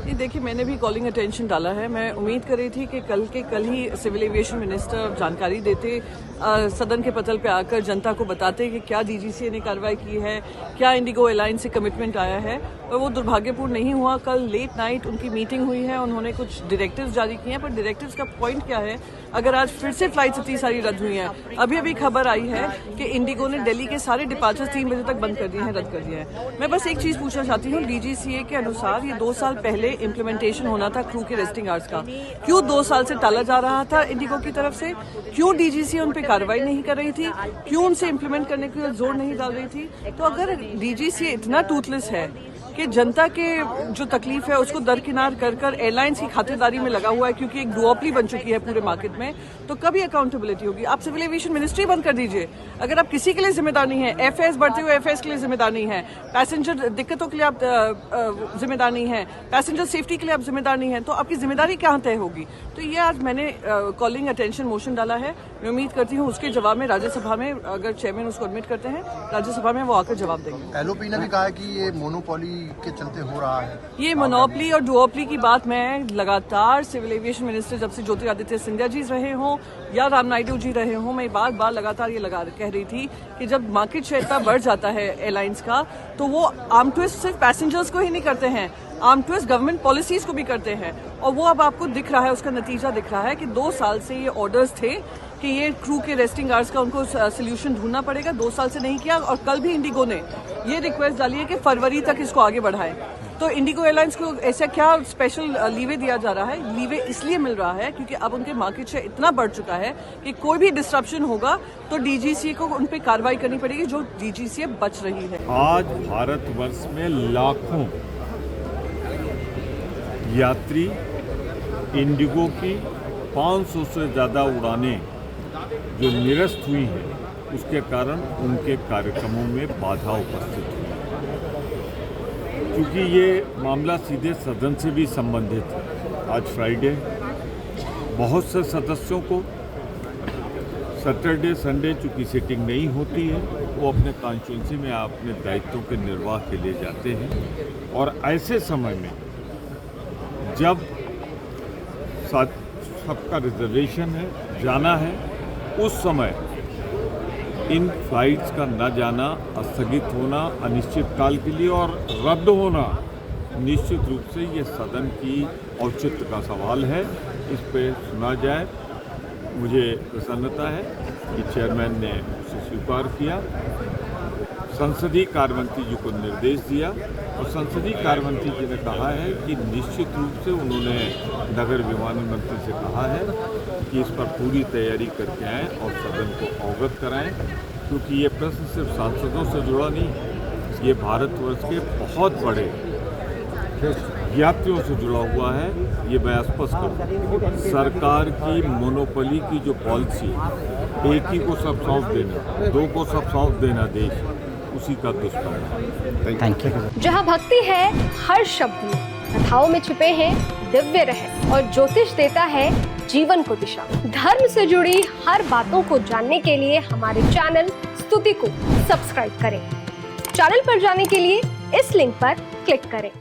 नहीं, देखिए, मैंने भी कॉलिंग अटेंशन डाला है। मैं उम्मीद कर रही थी कि कल ही सिविल एविएशन मिनिस्टर जानकारी देते, सदन के पटल पे आकर जनता को बताते कि क्या डीजीसीए ने कार्रवाई की है, क्या इंडिगो एयरलाइंस से कमिटमेंट आया है। और वो दुर्भाग्यपूर्ण नहीं हुआ। कल लेट नाइट उनकी मीटिंग हुई है, उन्होंने कुछ डायरेक्टिव्स जारी किए हैं, पर डायरेक्टिव्स का पॉइंट क्या है? अगर आज फिर से फ्लाइट्स इतनी सारी रद्द हुई हैं, अभी खबर आई है कि इंडिगो ने दिल्ली के सारे डिपार्चर्स 3 बजे तक बंद कर दिए हैं, रद्द कर दिया है। मैं बस एक चीज पूछना चाहती हूँ, डीजीसीए के अनुसार ये 2 साल पहले इम्प्लीमेंटेशन होना था क्रू के रेस्टिंग आवर्स का। क्यों 2 साल से टाला जा रहा था इंडिगो की तरफ से? क्यों डीजीसीए उन पर कार्रवाई नहीं कर रही थी? क्यों उनसे इम्प्लीमेंट करने की जोर नहीं डाल रही थी? तो अगर डीजीसीए इतना टूथलेस है कि जनता के जो तकलीफ है उसको दरकिनार कर एयरलाइंस की खातिरदारी में लगा हुआ है, क्योंकि एक डुओपली बन चुकी है पूरे मार्केट में, तो कभी अकाउंटेबिलिटी होगी? आप सिविल एविएशन मिनिस्ट्री बंद कर दीजिए। अगर आप किसी के लिए जिम्मेदार नहीं है, एफएएस बढ़ते हुए एफएएस के लिए जिम्मेदार नहीं है, पैसेंजर दिक्कतों के लिए आप जिम्मेदार नहीं है, पैसेंजर सेफ्टी के लिए आप जिम्मेदार नहीं है, तो आपकी जिम्मेदारी कहाँ तय होगी? तो ये आज मैंने कॉलिंग अटेंशन मोशन डाला है। मैं उम्मीद करती हूँ उसके जवाब में राज्यसभा में, अगर चेयरमैन उसको एडमिट करते हैं, राज्यसभा में वो आकर जवाब देंगे। एलओपी ने भी कहा कि ये मोनोपोली के चलते हो रहा है। ये मोनोपोली और डुओपली की बात मैं लगातार सिविल एविएशन मिनिस्टर जब से ज्योतिरादित्य सिंधिया जी रहे हों या राम नायडू जी रहे हों, मैं बार लगातार ये कह रही थी कि जब मार्केट शेयर इतना बढ़ जाता है एयरलाइंस का, तो वो आर्म ट्विस्ट सिर्फ पैसेंजर्स को ही नहीं करते हैं, आर्म ट्विस्ट गवर्नमेंट पॉलिसीज को भी करते हैं। और वो अब आपको दिख रहा है, उसका नतीजा दिख रहा है कि 2 साल से ये ऑर्डर्स थे कि ये क्रू के रेस्टिंग आवर्स का उनको सोल्यूशन ढूंढना पड़ेगा, 2 साल से नहीं किया। और कल भी इंडिगो ने ये रिक्वेस्ट डाली है कि फरवरी तक इसको आगे बढ़ाए। तो इंडिगो एयरलाइंस को ऐसा क्या स्पेशल लीवे दिया जा रहा है? लीवे इसलिए मिल रहा है क्योंकि अब उनके मार्केट शेयर इतना बढ़ चुका है कि कोई भी डिस्ट्रप्शन होगा तो डीजीसीए को उन पर कार्रवाई करनी पड़ेगी, जो डीजीसीए बच रही है। आज भारतवर्ष में लाखों यात्री इंडिगो की 500 से ज़्यादा उड़ानें जो निरस्त हुई हैं, उसके कारण उनके कार्यक्रमों में बाधा उपस्थित हुई। क्योंकि ये मामला सीधे सदन से भी संबंधित है। आज फ्राइडे, बहुत से सदस्यों को सैटरडे संडे चूँकि सीटिंग नहीं होती है, वो अपने कॉन्स्टिट्यूंसी में अपने दायित्वों के निर्वाह के लिए जाते हैं। और ऐसे समय में जब सबका रिजर्वेशन है, जाना है, उस समय इन फ्लाइट्स का न जाना, स्थगित होना अनिश्चित काल के लिए और रद्द होना निश्चित रूप से ये सदन की औचित्य का सवाल है। इस पे सुना जाए। मुझे प्रसन्नता है कि चेयरमैन ने उसे स्वीकार किया, संसदीय कार्यमंत्री जी को निर्देश दिया और संसदीय कार्यमंत्री जी ने कहा है कि निश्चित रूप से उन्होंने नगर विमानन मंत्री से कहा है कि इस पर पूरी तैयारी करके आएँ और सदन को अवगत कराएं, क्योंकि ये प्रश्न सिर्फ सांसदों से जुड़ा नहीं, ये भारतवर्ष के बहुत बड़े यात्रियों से जुड़ा हुआ है। ये मैं स्पष्ट करूँ, सरकार की मोनोपोली की जो पॉलिसी, एक ही को सब सौंप देना, 2 को सब सौंप देना देश, उसी का दुष्परिणाम। Thank you. जहाँ भक्ति है हर शब्द में, कथाओं में छिपे हैं दिव्य रहस्य और ज्योतिष देता है जीवन को दिशा। धर्म से जुड़ी हर बातों को जानने के लिए हमारे चैनल स्तुति को सब्सक्राइब करें। चैनल पर जाने के लिए इस लिंक पर क्लिक करें।